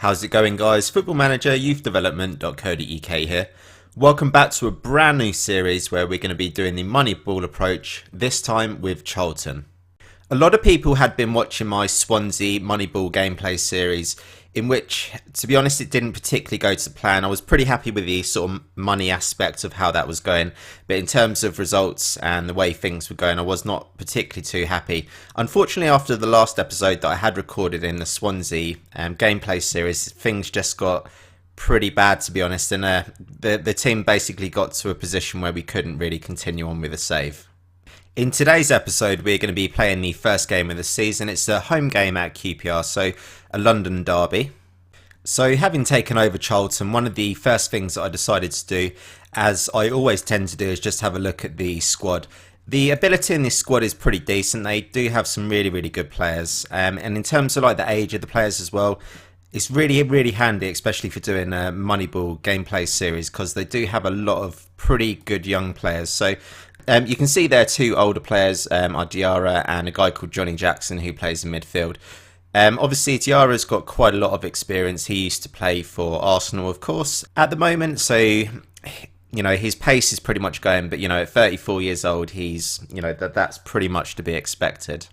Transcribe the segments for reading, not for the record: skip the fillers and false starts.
How's it going, guys? Football-ManagerYouthDevelopment.co.uk here. Welcome back to a brand new series where we're going to be doing the Moneyball approach, this time with Charlton. A lot of people had been watching my Swansea Moneyball gameplay series, in which, to be honest, it didn't particularly go to plan. I was pretty happy with the sort of money aspect of how that was going, but in terms of results and the way things were going, I was not particularly too happy. Unfortunately, after the last episode that I had recorded in the Swansea gameplay series, things just got pretty bad, to be honest, and the team basically got to a position where we couldn't really continue on with a save. In today's episode, we're going to be playing the first game of the season. It's a home game at QPR, so a London derby. So having taken over Charlton, one of the first things that I decided to do, as I always tend to do, is just have a look at the squad. The ability in this squad is pretty decent. They do have some really, really good players. And in terms of like the age of the players as well, it's really, really handy, especially for doing a Moneyball gameplay series, because they do have a lot of pretty good young players. So you can see there two older players, are Diarra and a guy called Johnny Jackson who plays in midfield. Obviously, Diarra's got quite a lot of experience. He used to play for Arsenal, of course, at the moment. So, you know, his pace is pretty much going. But, you know, at 34 years old, he's, you know, that's pretty much to be expected.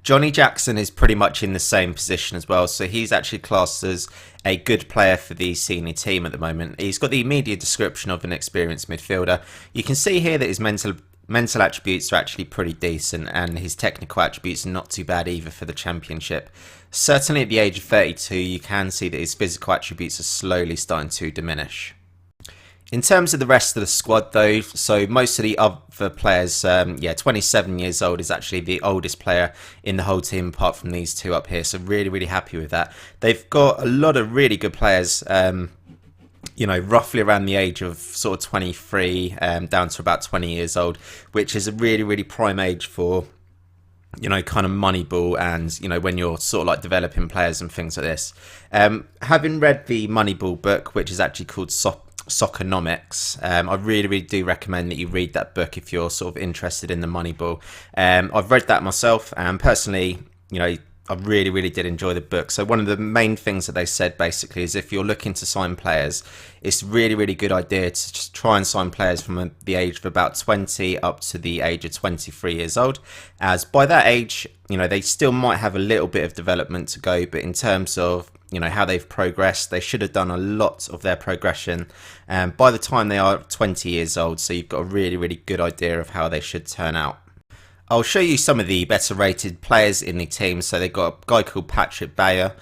Johnny Jackson is pretty much in the same position as well. So he's actually classed as a good player for the senior team at the moment. He's got the immediate description of an experienced midfielder. You can see here that his mental attributes are actually pretty decent, and his technical attributes are not too bad either for the Championship. Certainly at the age of 32, you can see that his physical attributes are slowly starting to diminish. In terms of the rest of the squad though, so most of the other players, 27 years old is actually the oldest player in the whole team apart from these two up here, so really, really happy with that. They've got a lot of really good players, you know, roughly around the age of sort of 23 down to about 20 years old, which is a really, really prime age for, you know, kind of Moneyball and, you know, when you're sort of like developing players and things like this. Having read the Moneyball book, which is actually called Soccernomics, I really, really do recommend that you read that book if you're sort of interested in the Moneyball. I've read that myself, and personally, you know, I really, really did enjoy the book. So one of the main things that they said basically is if you're looking to sign players, it's a really, really good idea to just try and sign players from the age of about 20 up to the age of 23 years old. As by that age, you know, they still might have a little bit of development to go, but in terms of, you know, how they've progressed, they should have done a lot of their progression by the time they are 20 years old. So you've got a really, really good idea of how they should turn out. I'll show you some of the better rated players in the team. So they've got a guy called Patrick Bayer,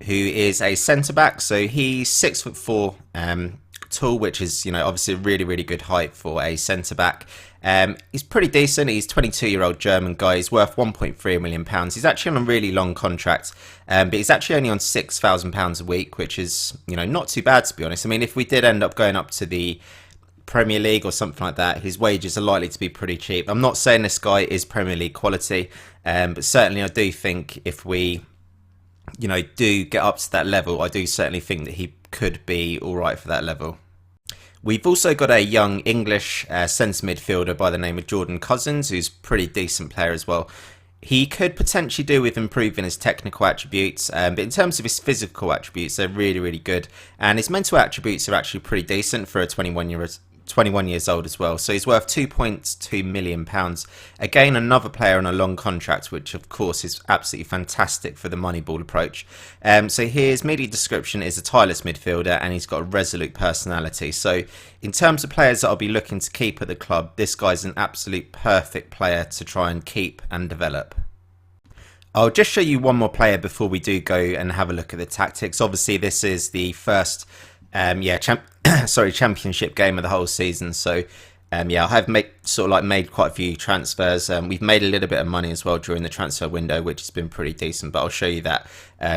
who is a centre-back. So he's 6'4" tall, which is, you know, obviously a really, really good height for a centre-back. He's pretty decent. He's a 22-year-old German guy. He's worth £1.3 million. He's actually on a really long contract, but he's actually only on £6,000 a week, which is, you know, not too bad, to be honest. I mean, if we did end up going up to the Premier League or something like that, his wages are likely to be pretty cheap. I'm not saying this guy is Premier League quality, but certainly I do think if we, you know, do get up to that level, I do certainly think that he could be all right for that level. We've also got a young English centre midfielder by the name of Jordan Cousins, who's a pretty decent player as well. He could potentially do with improving his technical attributes, but in terms of his physical attributes, they're really, really good. And his mental attributes are actually pretty decent for a 21 years old as well. So he's worth £2.2 million. Again, another player on a long contract, which of course is absolutely fantastic for the Moneyball approach. So his media description is a tireless midfielder, and he's got a resolute personality. So in terms of players that I'll be looking to keep at the club, this guy's an absolute perfect player to try and keep and develop. I'll just show you one more player before we do go and have a look at the tactics. Obviously, this is the first championship game of the whole season. So I have made quite a few transfers. We've made a little bit of money as well during the transfer window, which has been pretty decent, but I'll show you that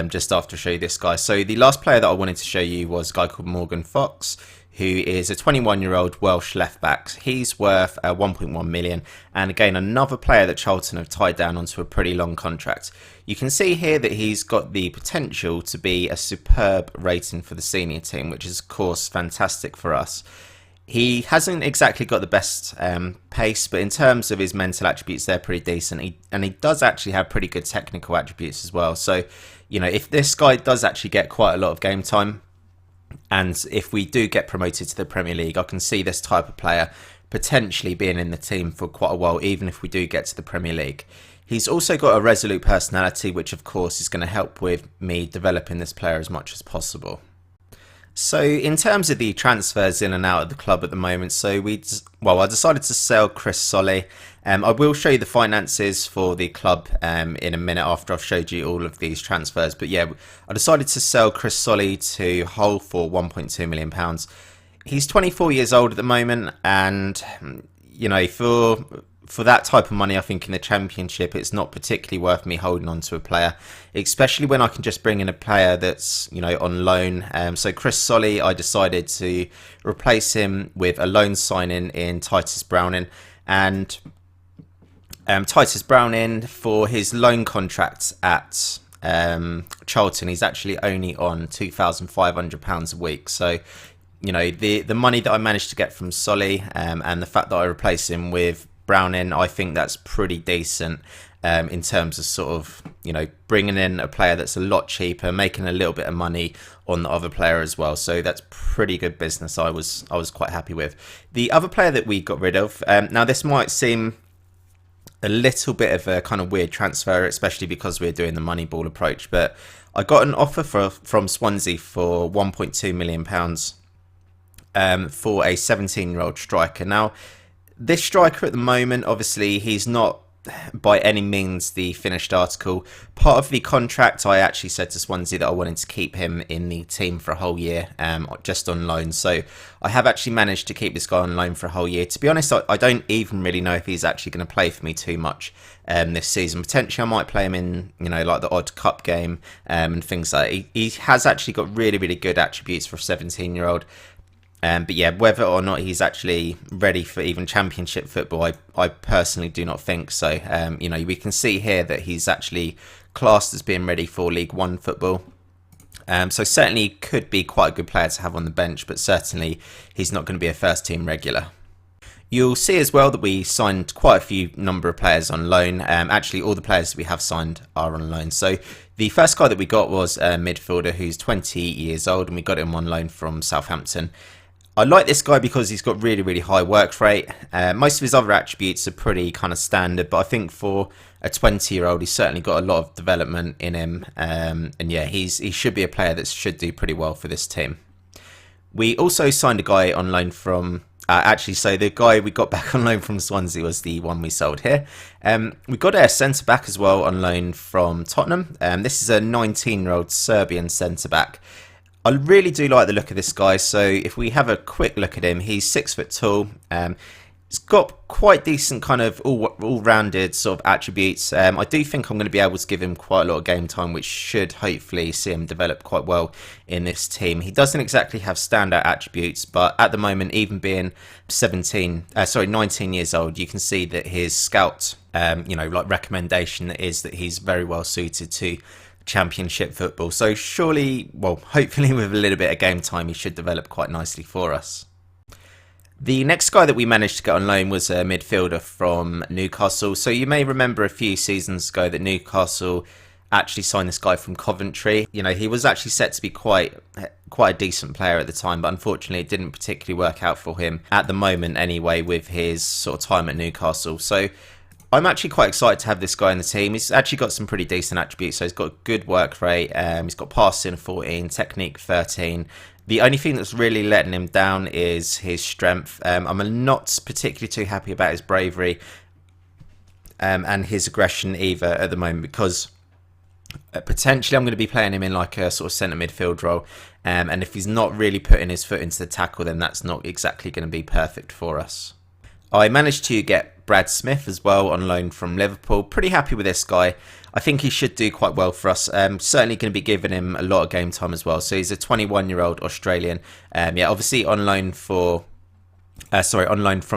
just after I show you this guy. So the last player that I wanted to show you was a guy called Morgan Fox, who is a 21-year-old Welsh left-back. He's worth 1.1 million. And again, another player that Charlton have tied down onto a pretty long contract. You can see here that he's got the potential to be a superb rating for the senior team, which is, of course, fantastic for us. He hasn't exactly got the best pace, but in terms of his mental attributes, they're pretty decent. He does actually have pretty good technical attributes as well. So, if this guy does actually get quite a lot of game time, and if we do get promoted to the Premier League, I can see this type of player potentially being in the team for quite a while, even if we do get to the Premier League. He's also got a resolute personality, which of course is going to help with me developing this player as much as possible. So in terms of the transfers in and out of the club at the moment, I decided to sell Chris Solly. I will show you the finances for the club in a minute after I've showed you all of these transfers. But yeah, I decided to sell Chris Solly to Hull for £1.2 million. He's 24 years old at the moment, and for that type of money, I think in the Championship, it's not particularly worth me holding on to a player, especially when I can just bring in a player that's, on loan. So Chris Solly, I decided to replace him with a loan signing in Titus Browning. And Titus Browning, for his loan contract at Charlton, he's actually only on £2,500 a week. So, the money that I managed to get from Solly and the fact that I replaced him with Browning, I think that's pretty decent in terms of sort of, bringing in a player that's a lot cheaper, making a little bit of money on the other player as well. So that's pretty good business. I was quite happy with. The other player that we got rid of, now this might seem a little bit of a kind of weird transfer, especially because we're doing the Moneyball approach, but I got an offer from Swansea for £1.2 million for a 17-year-old striker. Now, this striker at the moment, obviously, he's not by any means the finished article. Part of the contract, I actually said to Swansea that I wanted to keep him in the team for a whole year, just on loan. So I have actually managed to keep this guy on loan for a whole year. To be honest, I don't even really know if he's actually going to play for me too much this season. Potentially, I might play him in, like the odd cup game and things like that. He has actually got really, really good attributes for a 17-year-old. But yeah, whether or not he's actually ready for even Championship football, I personally do not think so. We can see here that he's actually classed as being ready for League One football. So certainly could be quite a good player to have on the bench, but certainly he's not going to be a first team regular. You'll see as well that we signed quite a few number of players on loan. Actually, all the players that we have signed are on loan. So the first guy that we got was a midfielder who's 20 years old, and we got him on loan from Southampton. I like this guy because he's got really, really high work rate. Most of his other attributes are pretty kind of standard, but I think for a 20-year-old, he's certainly got a lot of development in him. And yeah, he should be a player that should do pretty well for this team. We also signed a guy on loan from... so the guy we got back on loan from Swansea was the one we sold here. We got a centre-back as well on loan from Tottenham. This is a 19-year-old Serbian centre-back. I really do like the look of this guy. So if we have a quick look at him, he's 6 foot tall. He's got quite decent kind of all-rounded sort of attributes. I do think I'm going to be able to give him quite a lot of game time, which should hopefully see him develop quite well in this team. He doesn't exactly have standout attributes, but at the moment, even being 19 years old, you can see that his scout, recommendation is that he's very well suited to Championship football. So surely, hopefully with a little bit of game time, he should develop quite nicely for us. The next guy that we managed to get on loan was a midfielder from Newcastle. So you may remember a few seasons ago that Newcastle actually signed this guy from Coventry. He was actually set to be quite a decent player at the time, but unfortunately it didn't particularly work out for him at the moment anyway with his sort of time at Newcastle. So I'm actually quite excited to have this guy in the team. He's actually got some pretty decent attributes. So he's got good work rate. He's got passing 14, technique 13. The only thing that's really letting him down is his strength. I'm not particularly too happy about his bravery and his aggression either at the moment, because potentially I'm going to be playing him in like a sort of centre midfield role. And if he's not really putting his foot into the tackle, then that's not exactly going to be perfect for us. I managed to get Brad Smith as well on loan from Liverpool. Pretty happy with this guy. I think he should do quite well for us. Certainly going to be giving him a lot of game time as well. So he's a 21-year-old Australian. Obviously on loan from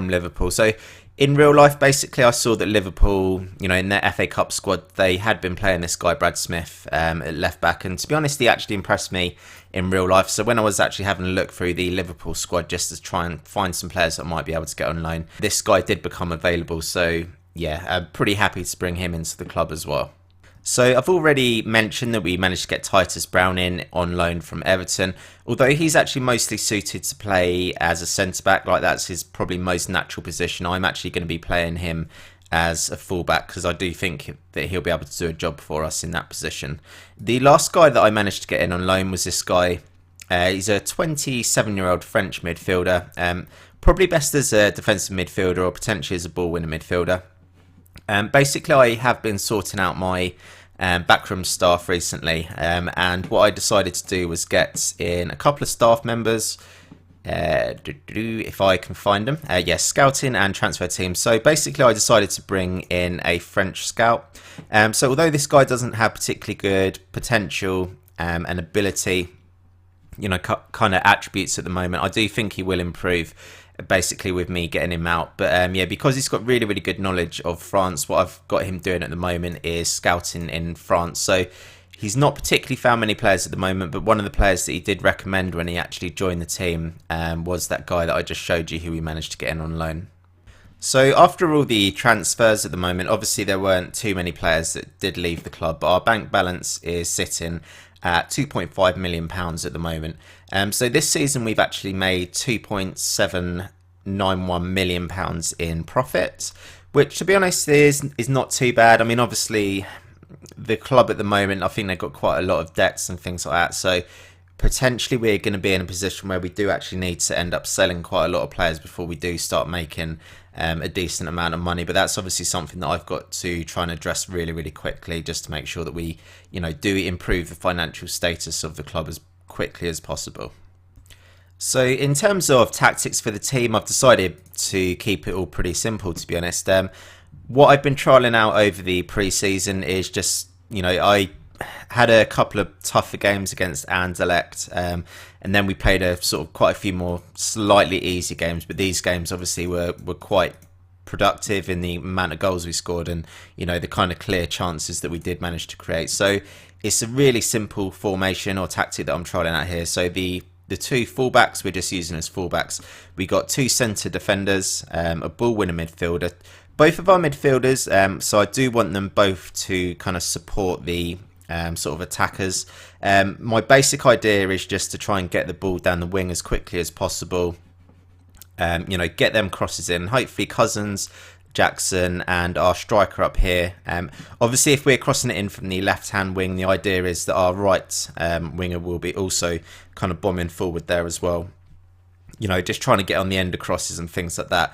Liverpool. So In real life, basically, I saw that Liverpool, in their FA Cup squad, they had been playing this guy, Brad Smith, at left back. And to be honest, he actually impressed me in real life. So when I was actually having a look through the Liverpool squad just to try and find some players that I might be able to get on loan, this guy did become available. So yeah, I'm pretty happy to bring him into the club as well. So I've already mentioned that we managed to get Titus Brown in on loan from Everton. Although he's actually mostly suited to play as a centre-back, like that's his probably most natural position. I'm actually going to be playing him as a fullback because I do think that he'll be able to do a job for us in that position. The last guy that I managed to get in on loan was this guy. He's a 27-year-old French midfielder, probably best as a defensive midfielder or potentially as a ball-winner midfielder. Basically, I have been sorting out my backroom staff recently, and what I decided to do was get in a couple of staff members, if I can find them. Yes, scouting and transfer teams. So basically, I decided to bring in a French scout. So although this guy doesn't have particularly good potential and ability, kind of attributes at the moment, I do think he will improve. Basically with me getting him out, but yeah, because he's got really good knowledge of France, what I've got him doing at the moment is scouting in France. So he's not particularly found many players at the moment, but one of the players that he did recommend when he actually joined the team was that guy that I just showed you, who we managed to get in on loan. So after all the transfers at the moment, obviously there weren't too many players that did leave the club, but our bank balance is sitting at £2.5 million at the moment. So this season we've actually made £2.791 million in profit, which to be honest is not too bad. I mean, obviously the club at the moment, I think they've got quite a lot of debts and things like that. So potentially we're going to be in a position where we do actually need to end up selling quite a lot of players before we do start making a decent amount of money. But that's obviously something that I've got to try and address really quickly, just to make sure that we do improve the financial status of the club as quickly as possible. So in terms of tactics for the team, I've decided to keep it all pretty simple, to be honest. What I've been trialling out over the pre-season is just, I had a couple of tougher games against Anderlecht, and then we played quite a few more slightly easy games, but these games obviously were quite productive in the amount of goals we scored and the kind of clear chances that we did manage to create. So it's a really simple formation or tactic that I'm trialing out here. So the two fullbacks we're just using as fullbacks. We got two centre defenders, a ball winner midfielder. Both of our midfielders, so I do want them both to kind of support the sort of attackers. My basic idea is just to try and get the ball down the wing as quickly as possible. Get them crosses in. Hopefully Cousins, Jackson and our striker up here. Obviously if we're crossing it in from the left hand wing, the idea is that our right winger will be also kind of bombing forward there as well. Just trying to get on the end of crosses and things like that.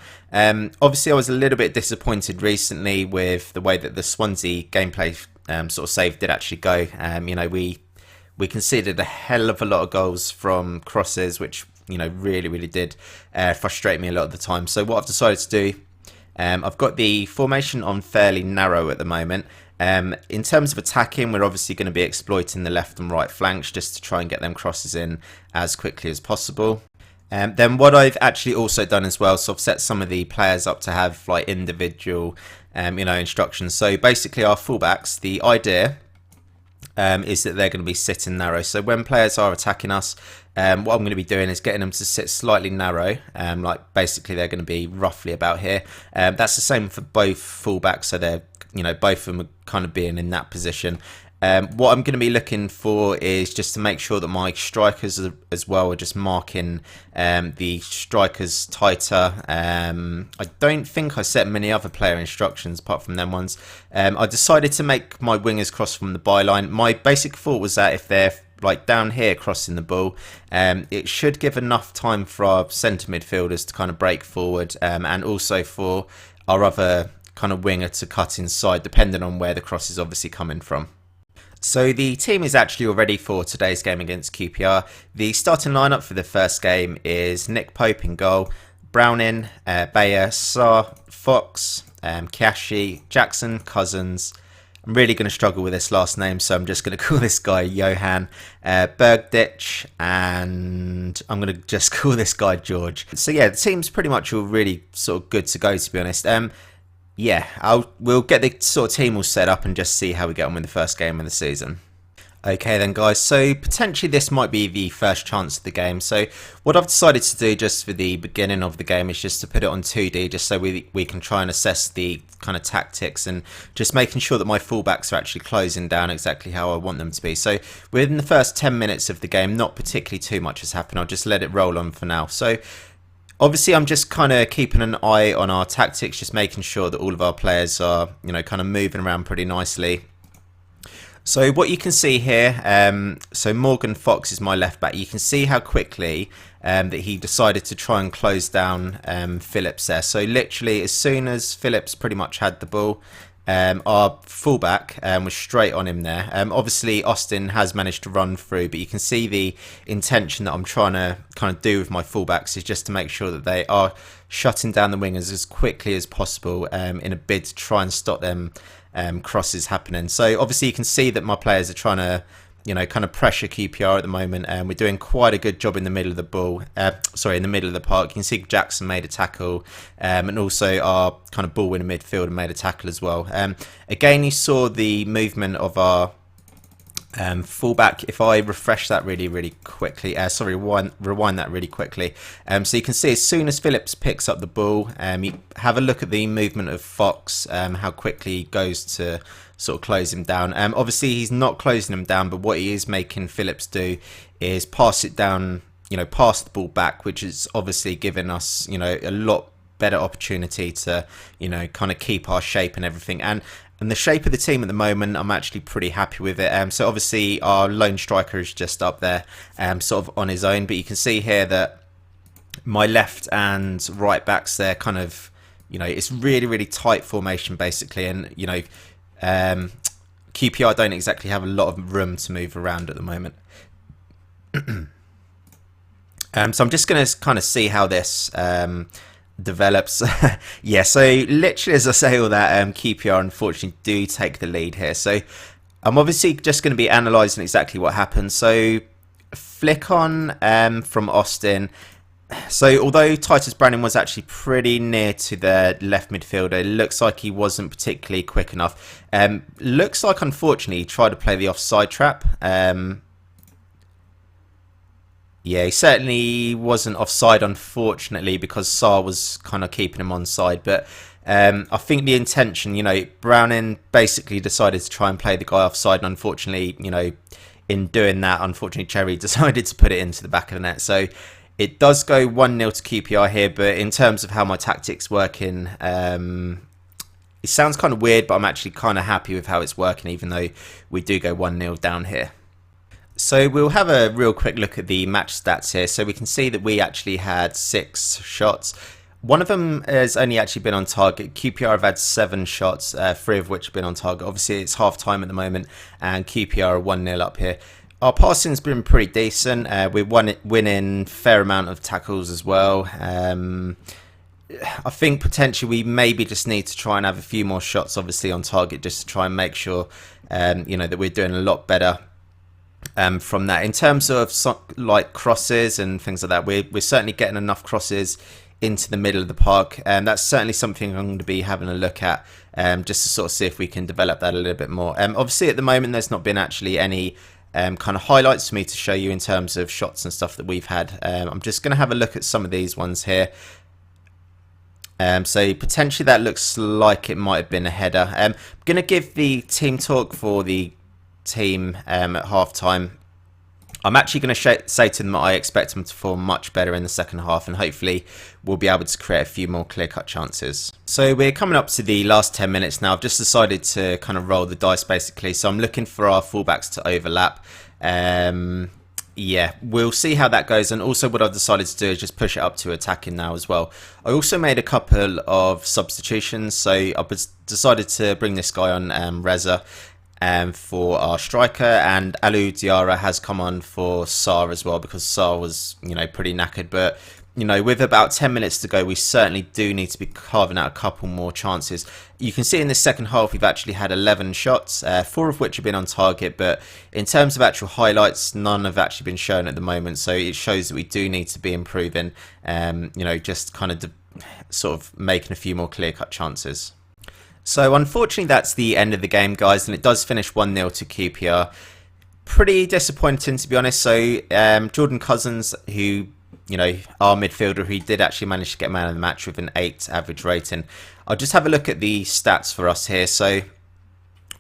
Obviously I was a little bit disappointed recently with the way that the Swansea gameplay sort of save did actually go. We conceded a hell of a lot of goals from crosses, which really did frustrate me a lot of the time. So what I've decided to do, I've got the formation on fairly narrow at the moment. In terms of attacking, we're obviously going to be exploiting the left and right flanks just to try and get them crosses in as quickly as possible. Then what I've actually also done as well, so I've set some of the players up to have like individual instructions. So basically our fullbacks, the idea is that they're going to be sitting narrow. So when players are attacking us, what I'm going to be doing is getting them to sit slightly narrow. Like basically they're going to be roughly about here. That's the same for both fullbacks. So they're, both of them are kind of being in that position. What I'm going to be looking for is just to make sure that my strikers as well are just marking the strikers tighter. I don't think I set many other player instructions apart from them ones. I decided to make my wingers cross from the byline. My basic thought was that if they're like down here crossing the ball, it should give enough time for our centre midfielders to kind of break forward, and also for our other kind of winger to cut inside, depending on where the cross is obviously coming from. So the team is actually all ready for today's game against QPR. The starting lineup for the first game is Nick Pope in goal, Browning, Bayer, Sarr, Fox, Kiashi, Jackson, Cousins, I'm really going to struggle with this last name, so I'm just going to call this guy Johan Bergdich, and I'm going to just call this guy George. So yeah, the team's pretty much all really sort of good to go, to be honest. Yeah, we'll get the sort of team all set up and just see how we get on with the first game of the season. Okay then guys, so potentially this might be the first chance of the game. So what I've decided to do just for the beginning of the game is just to put it on 2D, just so we can try and assess the kind of tactics and just making sure that my fullbacks are actually closing down exactly how I want them to be. So within the first 10 minutes of the game, not particularly too much has happened. I'll just let it roll on for now. So obviously I'm just kind of keeping an eye on our tactics, just making sure that all of our players are, you know, kind of moving around pretty nicely. So what you can see here, so Morgan Fox is my left back. You can see how quickly that he decided to try and close down Phillips there. So literally as soon as Phillips pretty much had the ball, our fullback was straight on him there. Obviously Austin has managed to run through, but you can see the intention that I'm trying to kind of do with my fullbacks is just to make sure that they are shutting down the wingers as quickly as possible in a bid to try and stop them crosses happening. So obviously you can see that my players are trying to, you know, kind of pressure QPR at the moment, and we're doing quite a good job in the middle of the ball. In the middle of the park. You can see Jackson made a tackle, and also our kind of ball winner midfielder made a tackle as well. Again, you saw the movement of our fullback. If I refresh that really quickly, rewind that really quickly. So you can see as soon as Phillips picks up the ball, you have a look at the movement of Fox, how quickly he goes to sort of close him down. Obviously he's not closing him down, but what he is making Phillips do is pass it down, you know, pass the ball back, which is obviously giving us, you know, a lot better opportunity to, you know, kind of keep our shape and everything. And the shape of the team at the moment, I'm actually pretty happy with it. So obviously our lone striker is just up there, sort of on his own. But you can see here that my left and right backs, they're kind of, you know, it's really tight formation basically. And, you know, QPR don't exactly have a lot of room to move around at the moment. So I'm just going to kind of see how this develops. Yeah, so literally as I say all that, QPR unfortunately do take the lead here. So I'm obviously just going to be analysing exactly what happened. So flick on from Austin. So although Titus Brannan was actually pretty near to the left midfielder, it looks like he wasn't particularly quick enough. Looks like unfortunately he tried to play the offside trap. Yeah, he certainly wasn't offside, unfortunately, because Sarr was kind of keeping him onside. But I think the intention, you know, Browning basically decided to try and play the guy offside. And unfortunately, you know, in doing that, unfortunately, Cherry decided to put it into the back of the net. So it does go 1-0 to QPR here. But in terms of how my tactics working, it sounds kind of weird, but I'm actually kind of happy with how it's working, even though we do go 1-0 down here. So we'll have a real quick look at the match stats here. So we can see that we actually had 6 shots. One of them has only actually been on target. QPR have had 7 shots, 3 of which have been on target. Obviously it's half time at the moment and QPR are 1-0 up here. Our passing's been pretty decent. We're winning a fair amount of tackles as well. I think potentially we maybe just need to try and have a few more shots obviously on target, just to try and make sure you know, that we're doing a lot better from that. In terms of like crosses and things like that, we're certainly getting enough crosses into the middle of the park, and that's certainly something I'm going to be having a look at, just to sort of see if we can develop that a little bit more. Obviously at the moment there's not been actually any kind of highlights for me to show you in terms of shots and stuff that we've had. I'm just going to have a look at some of these ones here. So potentially that looks like it might have been a header. I'm going to give the team talk for the team at half time. I'm actually going to say to them that I expect them to perform much better in the second half, and hopefully we'll be able to create a few more clear-cut chances. So we're coming up to the last 10 minutes now. I've just decided to kind of roll the dice basically, so I'm looking for our fullbacks to overlap. Yeah, we'll see how that goes, and also what I've decided to do is just push it up to attacking now as well. I also made a couple of substitutions, so I decided to bring this guy on, Reza, for our striker, and Alou Diarra has come on for Sarr as well, because Sarr was, you know, pretty knackered. But with about 10 minutes to go, we certainly do need to be carving out a couple more chances. You can see in the second half we've actually had 11 shots, 4 of which have been on target, but in terms of actual highlights, none have actually been shown at the moment, so it shows that we do need to be improving, just kind of sort of making a few more clear-cut chances. So unfortunately that's the end of the game, guys, and it does finish 1-0 to QPR. Pretty disappointing, to be honest. So Jordan Cousins, who our midfielder, who did actually manage to get man of the match with an 8 average rating. I'll just have a look at the stats for us here. So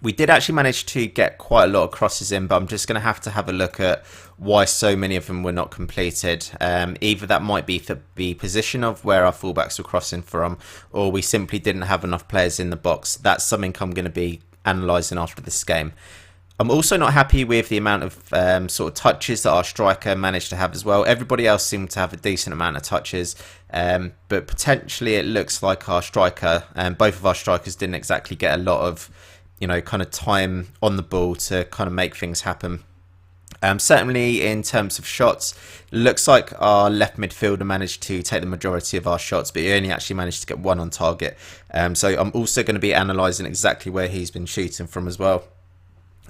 we did actually manage to get quite a lot of crosses in, but I'm just going to have a look at why so many of them were not completed. Either that might be the position of where our fullbacks were crossing from, or we simply didn't have enough players in the box. That's something I'm going to be analysing after this game. I'm also not happy with the amount of sort of touches that our striker managed to have as well. Everybody else seemed to have a decent amount of touches, but potentially it looks like our striker, both of our strikers didn't exactly get a lot of, kind of time on the ball to kind of make things happen. Certainly in terms of shots, looks like our left midfielder managed to take the majority of our shots, but he only actually managed to get 1 on target. So I'm also going to be analysing exactly where he's been shooting from as well.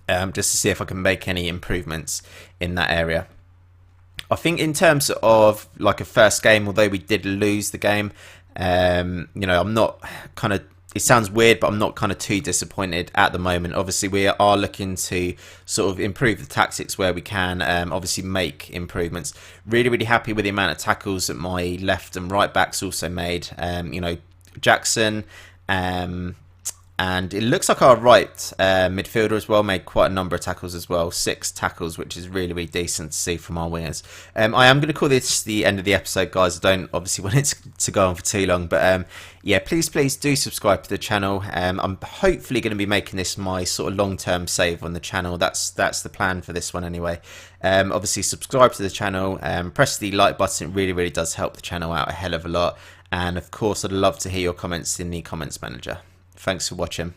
Just to see if I can make any improvements in that area. I think in terms of like a first game, although we did lose the game, I'm not kind of, it sounds weird, but I'm not kind of too disappointed at the moment. Obviously, we are looking to sort of improve the tactics where we can, obviously make improvements. Really, really happy with the amount of tackles that my left and right backs also made. Jackson, and it looks like our right midfielder as well made quite a number of tackles as well. 6 tackles, which is really, really decent to see from our wingers. I am going to call this the end of the episode, guys. I don't obviously want it to go on for too long. But yeah, please do subscribe to the channel. I'm hopefully going to be making this my sort of long-term save on the channel. That's the plan for this one anyway. Obviously, subscribe to the channel. Press the like button. It really, really does help the channel out a hell of a lot. And of course, I'd love to hear your comments in the comments manager. Thanks for watching.